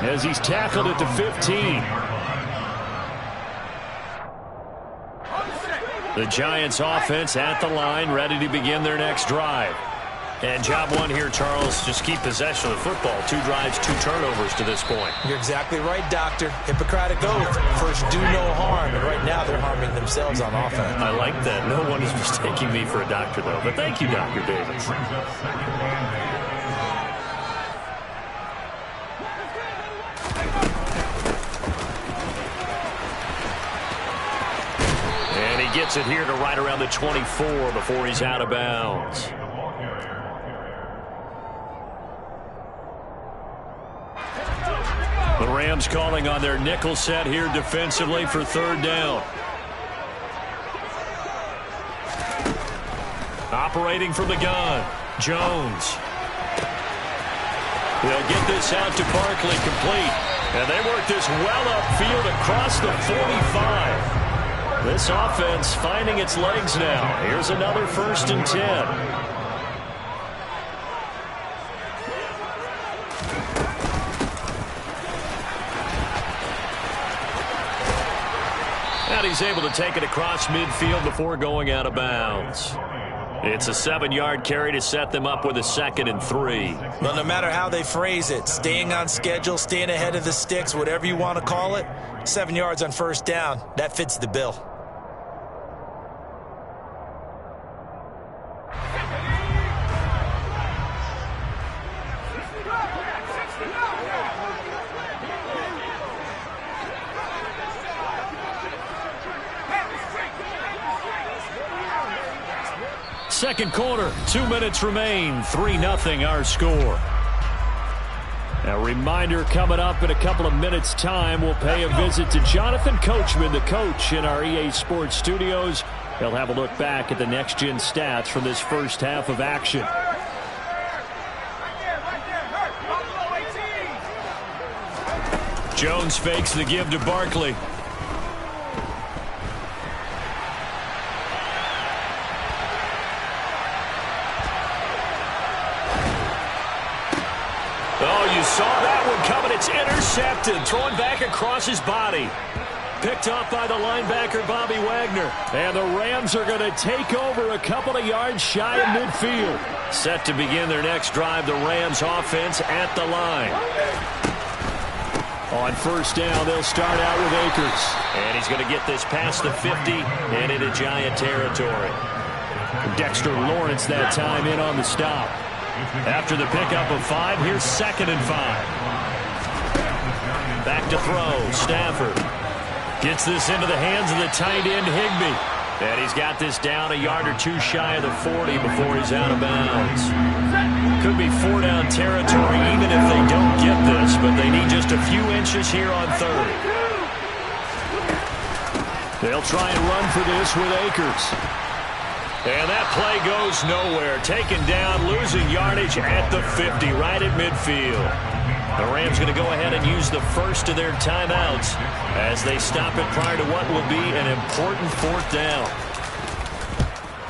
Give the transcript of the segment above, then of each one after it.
as he's tackled at the 15. The Giants offense at the line, ready to begin their next drive. And job one here, Charles, just keep possession of the football. 2 drives, 2 turnovers to this point. You're exactly right, Doctor. Hippocratic oath. First, do no harm. And right now, they're harming themselves on offense. I like that. No one is mistaking me for a doctor, though. But thank you, Dr. Davis. And he gets it here to right around the 24 before he's out of bounds. The Rams calling on their nickel set here defensively for 3rd down. Operating from the gun, Jones. They'll get this out to Barkley, complete. And they work this well upfield across the 45. This offense finding its legs now. Here's another 1st and 10. And he's able to take it across midfield before going out of bounds. It's a 7-yard carry to set them up with a 2nd and 3. Well, no matter how they phrase it, staying on schedule, staying ahead of the sticks, whatever you want to call it, 7 yards on 1st down, that fits the bill. Second quarter, 2 minutes remain, 3-0 our score. A reminder coming up in a couple of minutes' time, we'll pay a visit to Jonathan Coachman, the coach in our EA Sports studios. He'll have a look back at the next-gen stats from this first half of action. Jones fakes the give to Barkley. Saw that one coming. It's intercepted. Thrown back across his body. Picked off by the linebacker, Bobby Wagner. And the Rams are going to take over a couple of yards shy of midfield. Set to begin their next drive, the Rams offense at the line. On 1st down, they'll start out with Akers. And he's going to get this past the 50 and into Giant territory. Dexter Lawrence that time in on the stop. After the pickup of 5, here's 2nd and 5. Back to throw, Stafford. Gets this into the hands of the tight end, Higbee. And he's got this down a yard or 2 shy of the 40 before he's out of bounds. Could be 4-down territory even if they don't get this, but they need just a few inches here on 3rd. They'll try and run for this with Akers. And that play goes nowhere. Taken down, losing yardage at the 50, right at midfield. The Rams going to go ahead and use the first of their timeouts as they stop it prior to what will be an important 4th down.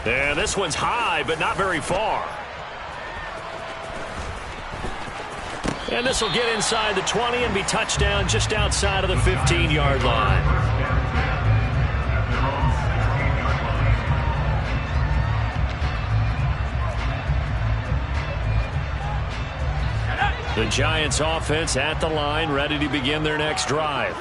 And this one's high, but not very far. And this will get inside the 20 and be touchdown just outside of the 15-yard line. The Giants offense at the line, ready to begin their next drive.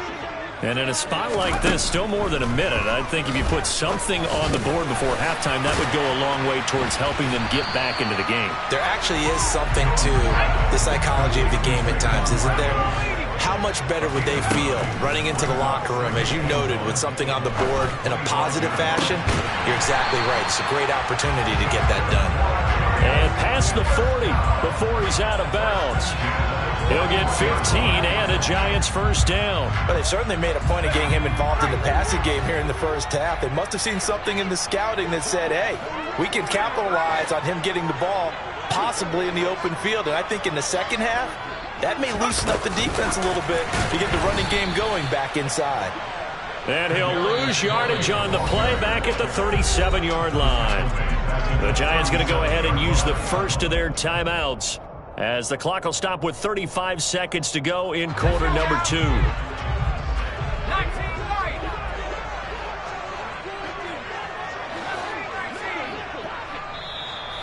And in a spot like this, still more than a minute, I think if you put something on the board before halftime, that would go a long way towards helping them get back into the game. There actually is something to the psychology of the game at times, isn't there? How much better would they feel running into the locker room, as you noted, with something on the board in a positive fashion? You're exactly right. It's a great opportunity to get that done. And past the 40 before he's out of bounds. He'll get 15 and a Giants 1st down. But they certainly made a point of getting him involved in the passing game here in the first half. They must have seen something in the scouting that said, hey, we can capitalize on him getting the ball possibly in the open field. And I think in the second half, that may loosen up the defense a little bit to get the running game going back inside. And he'll lose yardage on the play back at the 37-yard line. The Giants going to go ahead and use the first of their timeouts as the clock will stop with 35 seconds to go in quarter number 2.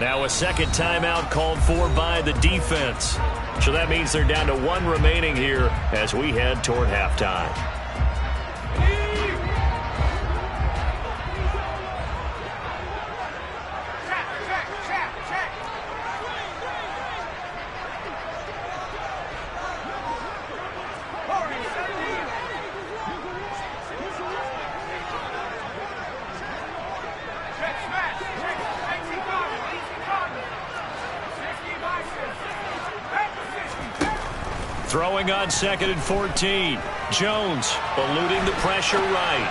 Now a second timeout called for by the defense. So that means they're down to 1 remaining here as we head toward halftime. Throwing on 2nd and 14. Jones eluding the pressure right.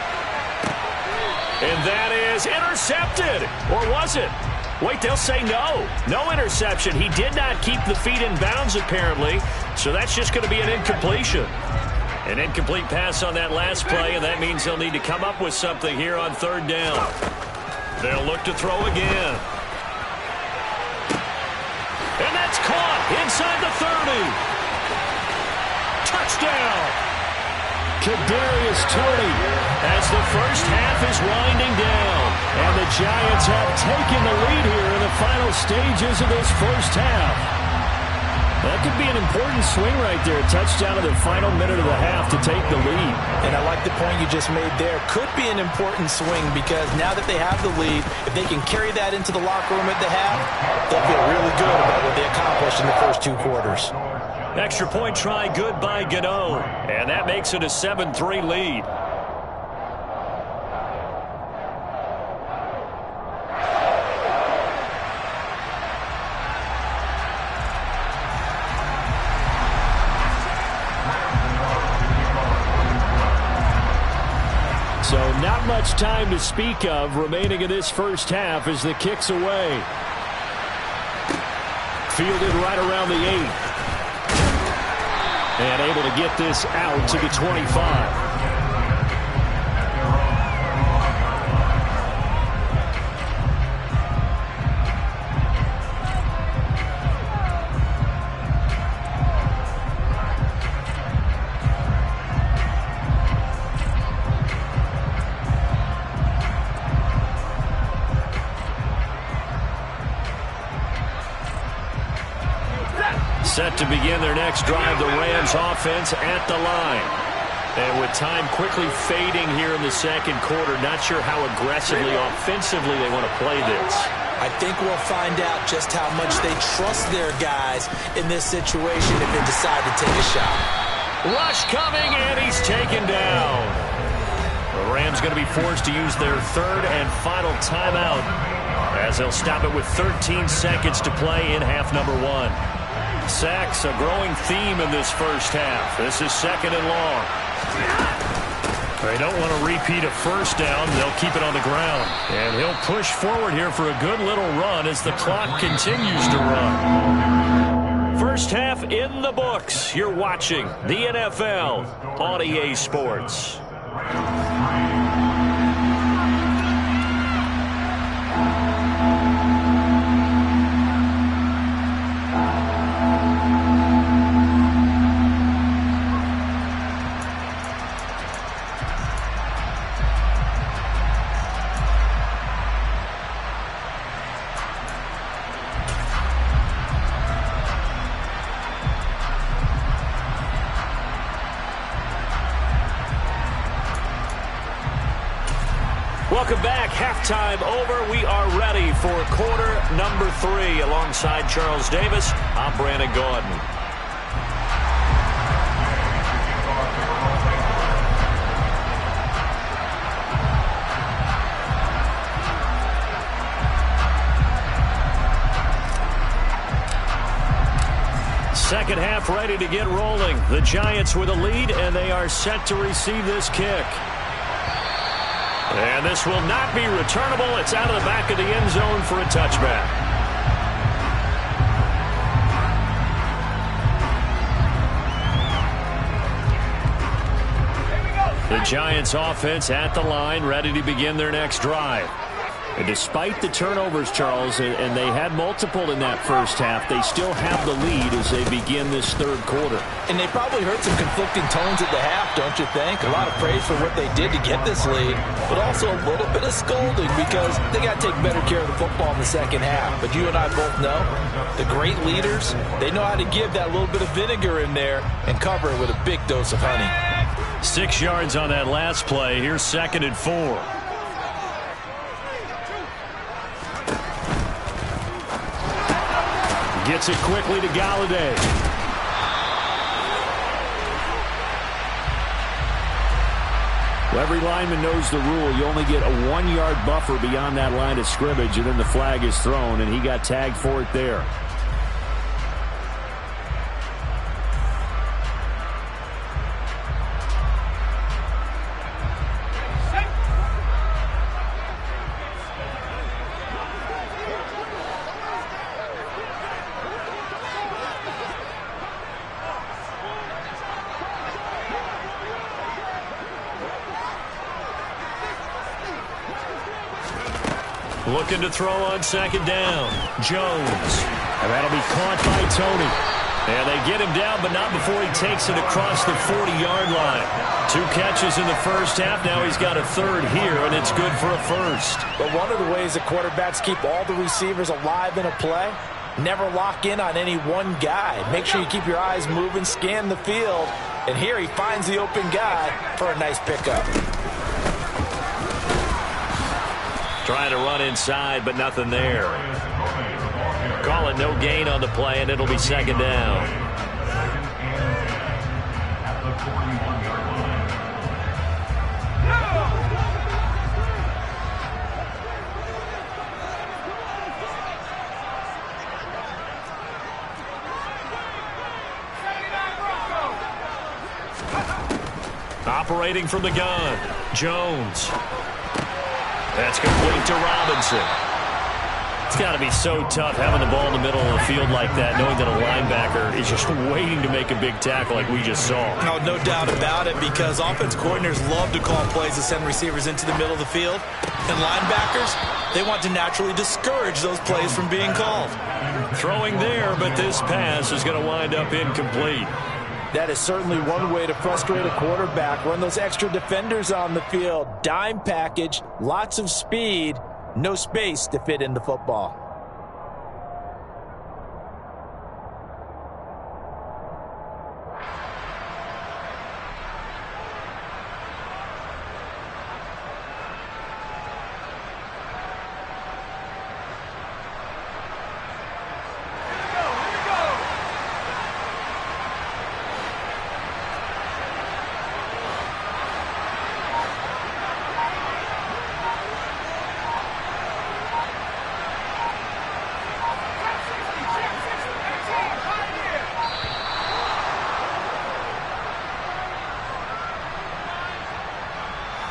And that is intercepted. Or was it? Wait, they'll say no. No interception. He did not keep the feet in bounds, apparently. So that's just going to be an incompletion. An incomplete pass on that last play, and that means they'll need to come up with something here on 3rd down. They'll look to throw again. And that's caught inside the 30. Touchdown! Kadarius Toney as the first half is winding down. And the Giants have taken the lead here in the final stages of this first half. That could be an important swing right there. A touchdown in the final minute of the half to take the lead. And I like the point you just made there. Could be an important swing because now that they have the lead, if they can carry that into the locker room at the half, they'll feel really good about what they accomplished in the first 2 quarters. Extra point try good by Gano. And that makes it a 7-3 lead. So not much time to speak of remaining in this first half as the kick's away. Fielded right around the 8. And able to get this out to the 25. Set to begin their next drive, the Rams offense at the line. And with time quickly fading here in the second quarter, not sure how aggressively, offensively they want to play this. I think we'll find out just how much they trust their guys in this situation if they decide to take a shot. Rush coming, and he's taken down. The Rams going to be forced to use their 3rd and final timeout as they'll stop it with 13 seconds to play in half number 1. Sacks, a growing theme in this first half. This is 2nd and long. They don't want to repeat a first down. They'll keep it on the ground. And he'll push forward here for a good little run as the clock continues to run. First half in the books. You're watching the NFL on EA Sports. Welcome back. Halftime over. We are ready for quarter number 3. Alongside Charles Davis, I'm Brandon Gaudin. Second half ready to get rolling. The Giants with a lead, and they are set to receive this kick. And this will not be returnable. It's out of the back of the end zone for a touchback. The Giants offense at the line, ready to begin their next drive. And despite the turnovers, Charles, and they had multiple in that first half, they still have the lead as they begin this third quarter. And they probably heard some conflicting tones at the half, don't you think? A lot of praise for what they did to get this lead, but also a little bit of scolding because they got to take better care of the football in the second half. But you and I both know the great leaders, they know how to give that little bit of vinegar in there and cover it with a big dose of honey. 6 yards on that last play. Here's 2nd and 4. Gets it quickly to Galladay. Well, every lineman knows the rule. You only get a 1-yard buffer beyond that line of scrimmage, and then the flag is thrown, and he got tagged for it there. Looking to throw on 2nd down. Jones. And that'll be caught by Tony. And they get him down, but not before he takes it across the 40-yard line. 2 catches in the first half. Now he's got a third here, and it's good for a first. But one of the ways that quarterbacks keep all the receivers alive in a play, never lock in on any one guy. Make sure you keep your eyes moving, scan the field. And here he finds the open guy for a nice pickup. Trying to run inside, but nothing there. Call it no gain on the play, and it'll be 2nd down. Operating from the gun, Jones. That's complete to Robinson. It's got to be so tough having the ball in the middle of the field like that, knowing that a linebacker is just waiting to make a big tackle like we just saw. No doubt about it, because offense coordinators love to call plays to send receivers into the middle of the field. And linebackers, they want to naturally discourage those plays from being called. Throwing there, but this pass is going to wind up incomplete. That is certainly one way to frustrate a quarterback. Run those extra defenders on the field. Dime package, lots of speed, no space to fit in the football.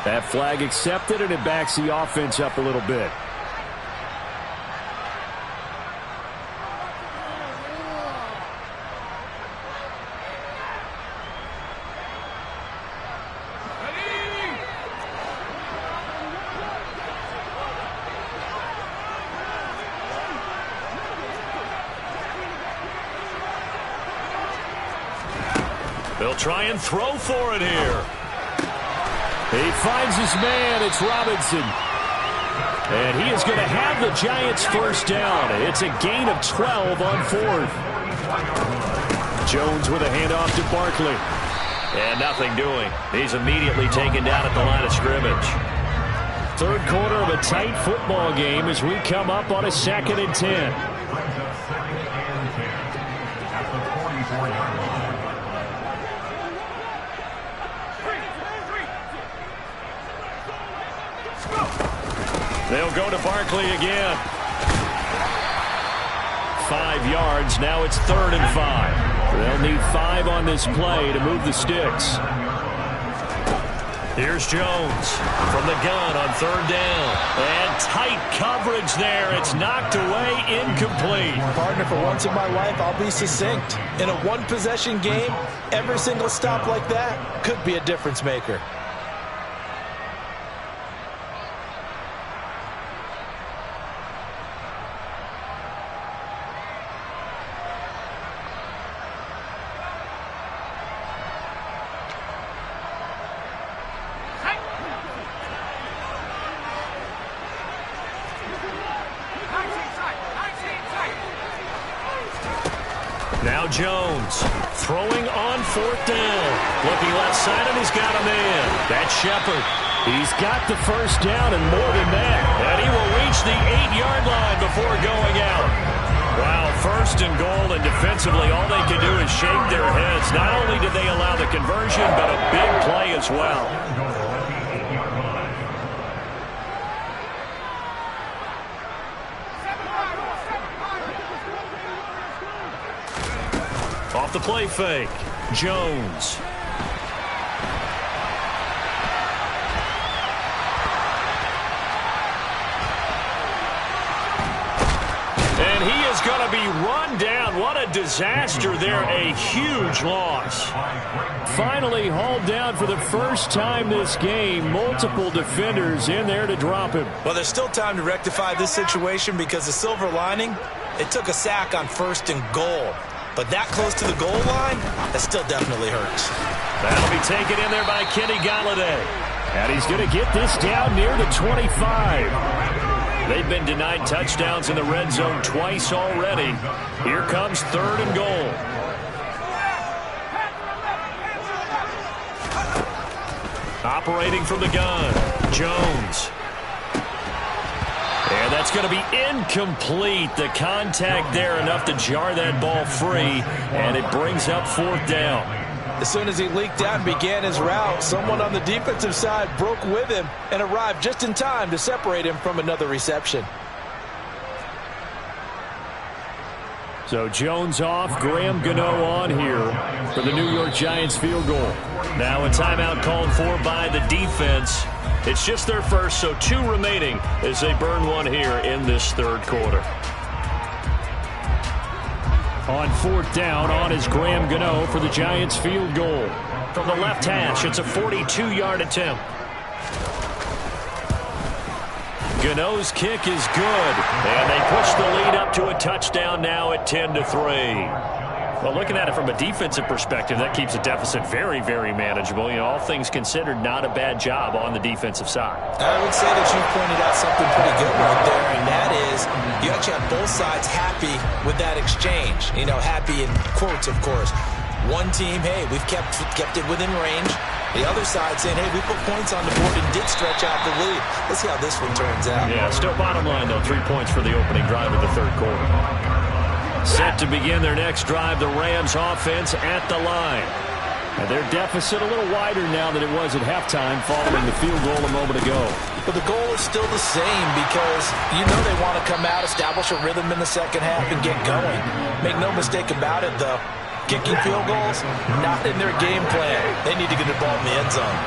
That flag accepted, and it backs the offense up a little bit. They'll try and throw for it here. He finds his man. It's Robinson. And he is going to have the Giants first down. It's a gain of 12 on 4th. Jones with a handoff to Barkley. And nothing doing. He's immediately taken down at the line of scrimmage. Third quarter of a tight football game as we come up on a 2nd and 10. They'll go to Barkley again. 5 yards. Now it's 3rd and 5. They'll need 5 on this play to move the sticks. Here's Jones from the gun on 3rd down. And tight coverage there. It's knocked away, incomplete. Partner, for once in my life, I'll be succinct. In a one-possession game, every single stop like that could be a difference maker. Jones throwing on 4th down. Looking left side, and he's got a man. That's Shepard. He's got the first down and more than that. And he will reach the 8-yard line before going out. Wow, 1st and goal, and defensively all they can do is shake their heads. Not only did they allow the conversion, but a big play as well. Off the play fake, Jones. And he is going to be run down. What a disaster there. A huge loss. Finally hauled down for the first time this game. Multiple defenders in there to drop him. Well, there's still time to rectify this situation because the silver lining, it took a sack on 1st and goal. But that close to the goal line, that still definitely hurts. That'll be taken in there by Kenny Golladay. And he's going to get this down near the 25. They've been denied touchdowns in the red zone twice already. Here comes 3rd and goal. Operating from the gun, Jones. And that's going to be incomplete. The contact there enough to jar that ball free, and it brings up 4th down. As soon as he leaked out and began his route, someone on the defensive side broke with him and arrived just in time to separate him from another reception. So Jones off, Graham Gano on here for the New York Giants field goal. Now a timeout called for by the defense. It's just their first, so 2 remaining as they burn one here in this 3rd quarter. On 4th down, on is Graham Gano for the Giants field goal. From the left hash, it's a 42-yard attempt. Gano's kick is good, and they push the lead up to a touchdown now at 10-3. Well, looking at it from a defensive perspective, that keeps the deficit very, very manageable. You know, all things considered, not a bad job on the defensive side. I would say that you pointed out something pretty good right there, and that is you actually have both sides happy with that exchange. You know, happy in quotes, of course. One team, hey, we've kept it within range. The other side saying, hey, we put points on the board and did stretch out the lead. Let's see how this one turns out. Yeah, still bottom line, though, 3 points for the opening drive of the 3rd quarter. Set to begin their next drive, the Rams offense at the line. And their deficit a little wider now than it was at halftime following the field goal a moment ago. But the goal is still the same because you know they want to come out, establish a rhythm in the second half, and get going. Make no mistake about it, though. Kicking field goals, not in their game plan. They need to get the ball in the end zone.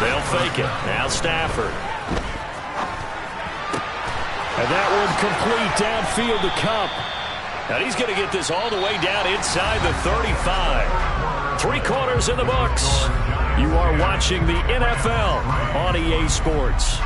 They'll fake it. Now Stafford. And that one complete downfield to Kupp. And he's going to get this all the way down inside the 35. 3 quarters in the books. You are watching the NFL on EA Sports.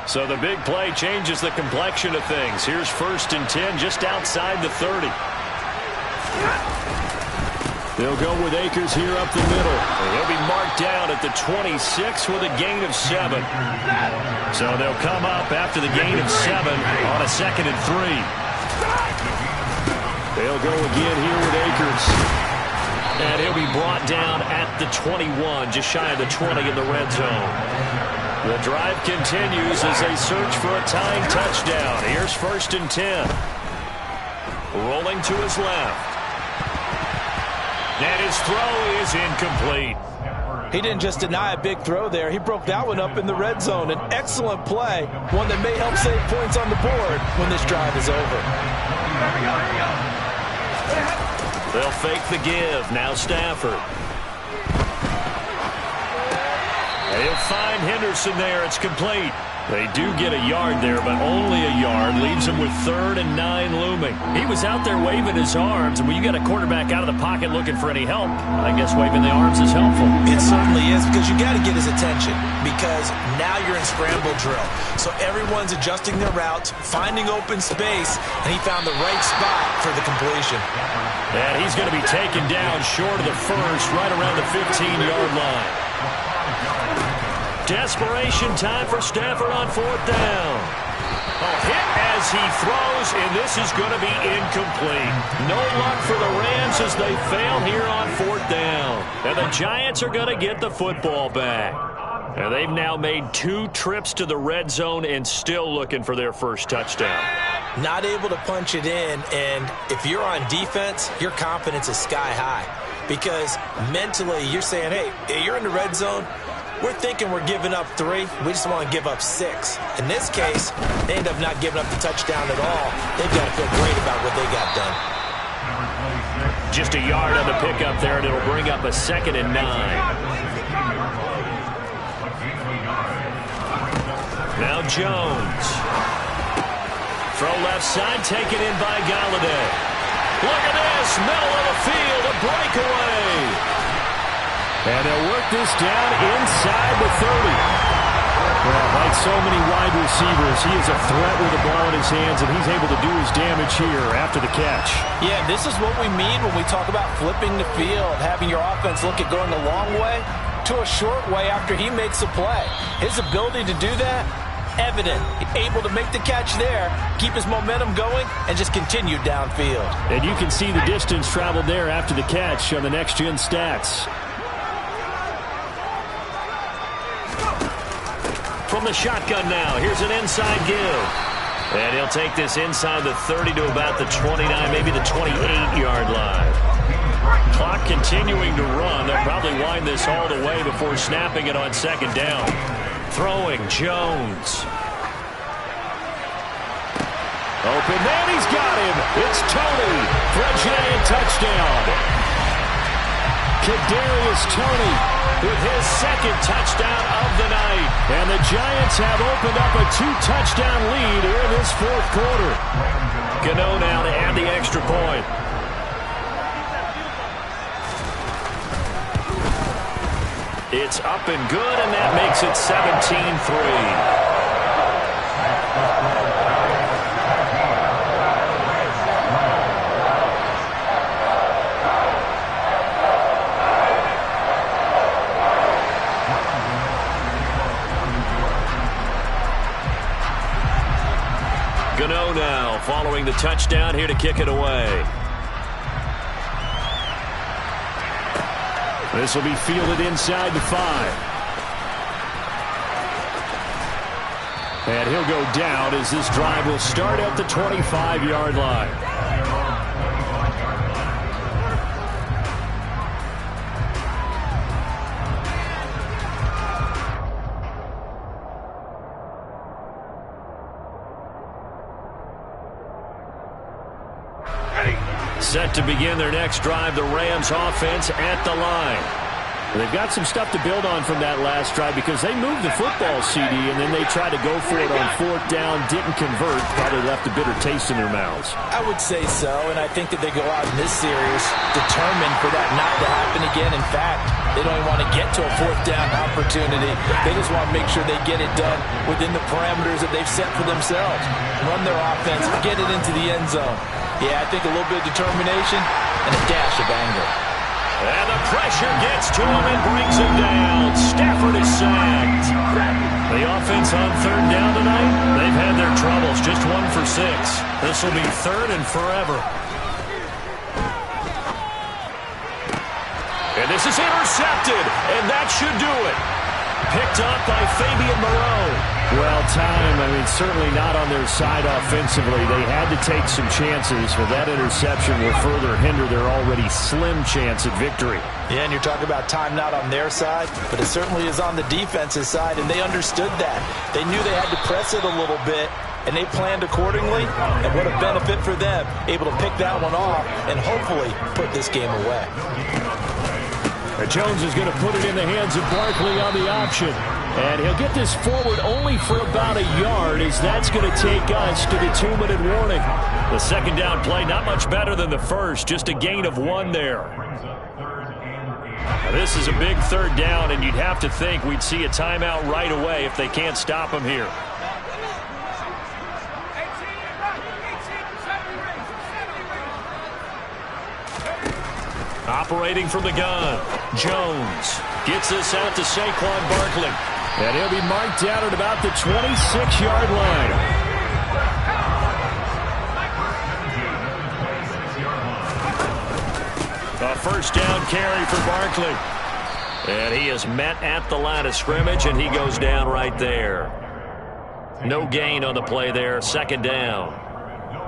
So the big play changes the complexion of things. Here's 1st and 10 just outside the 30. They'll go with Akers here up the middle. And he'll be marked down at the 26 with a gain of 7. So they'll come up after the gain of 7 on a 2nd and 3. They'll go again here with Akers. And he'll be brought down at the 21, just shy of the 20 in the red zone. The drive continues as they search for a tying touchdown. Here's 1st and 10. Rolling to his left. And his throw is incomplete. He didn't just deny a big throw there. He broke that one up in the red zone. An excellent play, one that may help save points on the board when this drive is over. They'll fake the give. Now Stafford. He'll find Henderson there. It's complete. They do get a yard there, but only a yard. Leaves him with 3rd and 9 looming. He was out there waving his arms, and when you got a quarterback out of the pocket looking for any help, I guess waving the arms is helpful. It certainly is, because you got to get his attention, because now you're in scramble drill. So everyone's adjusting their routes, finding open space, and he found the right spot for the completion. And he's going to be taken down short of the first, right around the 15-yard line. Desperation time for Stafford on 4th down. A hit as he throws, and this is going to be incomplete. No luck for the Rams as they fail here on 4th down. And the Giants are going to get the football back. And they've now made 2 trips to the red zone and still looking for their first touchdown. Not able to punch it in, and if you're on defense, your confidence is sky high. Because mentally, you're saying, hey, you're in the red zone. We're thinking we're giving up 3. We just want to give up 6. In this case, they end up not giving up the touchdown at all. They've got to feel great about what they got done. Just a yard on the pickup there, and it'll bring up a 2nd and 9. Now Jones. Throw left side, taken in by Galladay. Look at this, middle of the field, a breakaway. And they'll work this down inside the 30. Well, like so many wide receivers, he is a threat with the ball in his hands, and he's able to do his damage here after the catch. Yeah, this is what we mean when we talk about flipping the field, having your offense look at going a long way to a short way after he makes a play. His ability to do that, evident. Able to make the catch there, keep his momentum going, and just continue downfield. And you can see the distance traveled there after the catch on the next-gen stats. From the shotgun now, here's an inside give. And he'll take this inside the 30 to about the 29, maybe the 28-yard line. Clock continuing to run. They'll probably wind this all the way before snapping it on 2nd down. Throwing, Jones. Open man, he's got him. It's Toney for a giant touchdown. Kadarius Toney with his 2nd touchdown of the night. And the Giants have opened up a 2-touchdown lead here in this 4th quarter. Gano now to add the extra point. It's up and good, and that makes it 17-3. Gano now following the touchdown here to kick it away. This will be fielded inside the 5. And he'll go down as this drive will start at the 25-yard line. Set to begin their next drive, the Rams offense at the line. They've got some stuff to build on from that last drive because they moved the football, CD, and then they tried to go for it on 4th down, didn't convert, probably left a bitter taste in their mouths. I would say so, and I think that they go out in this series determined for that not to happen again. In fact, they don't even want to get to a 4th down opportunity. They just want to make sure they get it done within the parameters that they've set for themselves. Run their offense, get it into the end zone. Yeah, I think a little bit of determination and a dash of anger. And the pressure gets to him and brings him down. Stafford is sacked. The offense on 3rd down tonight, they've had their troubles. Just 1 for 6. This will be 3rd and forever. And this is intercepted, and that should do it. Picked up by Fabian Moreau. Well, time, certainly not on their side offensively. They had to take some chances. Well, that interception will further hinder their already slim chance at victory. Yeah, and you're talking about time not on their side, but it certainly is on the defense's side, and they understood that. They knew they had to press it a little bit, and they planned accordingly, and what a benefit for them, able to pick that one off and hopefully put this game away. Jones is going to put it in the hands of Barkley on the option. And he'll get this forward only for about a yard, as that's going to take us to the 2-minute warning. The second down play, not much better than the first, just a gain of 1 there. Now, this is a big third down, and you'd have to think we'd see a timeout right away if they can't stop him here. Operating from the gun, Jones gets this out to Saquon Barkley. And he'll be marked down at about the 26-yard line. A first down carry for Barkley. And he is met at the line of scrimmage, and he goes down right there. No gain on the play there, second down.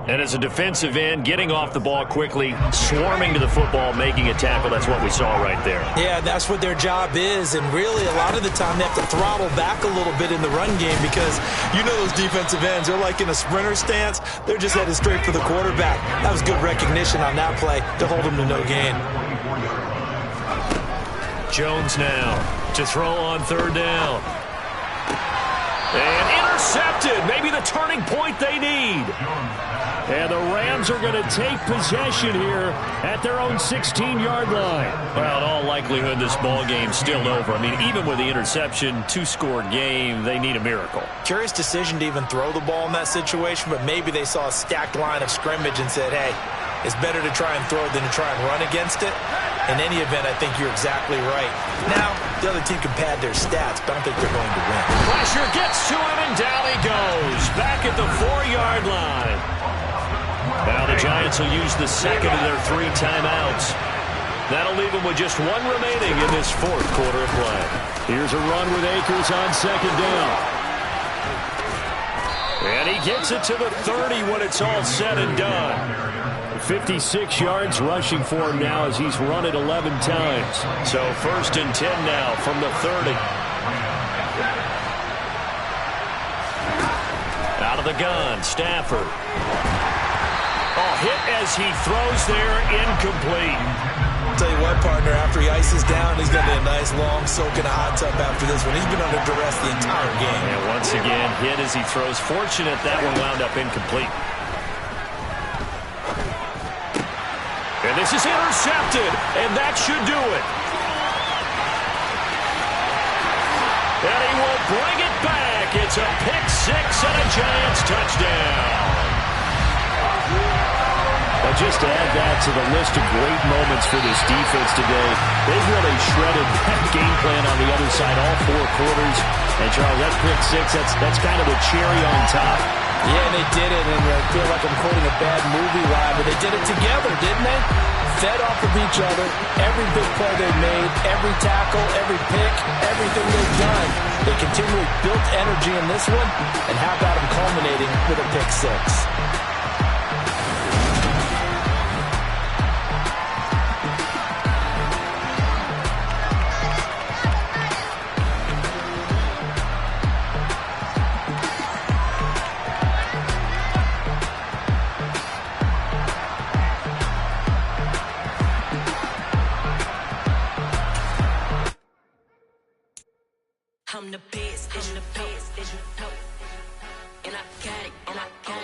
And as a defensive end, getting off the ball quickly, swarming to the football, making a tackle, that's what we saw right there. Yeah, that's what their job is, and really a lot of the time they have to throttle back a little bit in the run game because you know those defensive ends, they're like in a sprinter stance. They're just headed straight for the quarterback. That was good recognition on that play to hold him to no gain. Jones now to throw on third down. And intercepted, maybe the turning point they need. And the Rams are going to take possession here at their own 16-yard line. Well, in all likelihood, this ball game's still over. I mean, even with the interception, 2-score game, they need a miracle. Curious decision to even throw the ball in that situation, but maybe they saw a stacked line of scrimmage and said, hey, it's better to try and throw than to try and run against it. In any event, I think you're exactly right. Now, the other team can pad their stats, but I don't think they're going to win. Pressure gets to him, and down he goes. Back at the 4-yard line. Now the Giants will use the second of their 3 timeouts. That'll leave them with just 1 remaining in this 4th quarter of play. Here's a run with Akers on second down. And he gets it to the 30 when it's all said and done. 56 yards rushing for him now as he's run it 11 times. So 1st and 10 now from the 30. Out of the gun, Stafford. Oh, hit as he throws there, incomplete. I'll tell you what, partner, after he ices down, he's going to be a nice long soak in a hot tub after this one. He's been under duress the entire game. And once again, hit as he throws. Fortunate that one wound up incomplete. And this is intercepted, and that should do it. And he will bring it back. It's a pick 6 and a Giants touchdown. Well, just to add that to the list of great moments for this defense today, they've really shredded that game plan on the other side all 4 quarters. And, Charles, that pick 6, that's kind of the cherry on top. Yeah, they did it, and I feel like I'm quoting a bad movie line, but they did it together, didn't they? Fed off of each other, every big play they made, every tackle, every pick, everything they've done. They continually built energy in this one, and how about them culminating with a pick 6? I'm the best, and I got it, and I got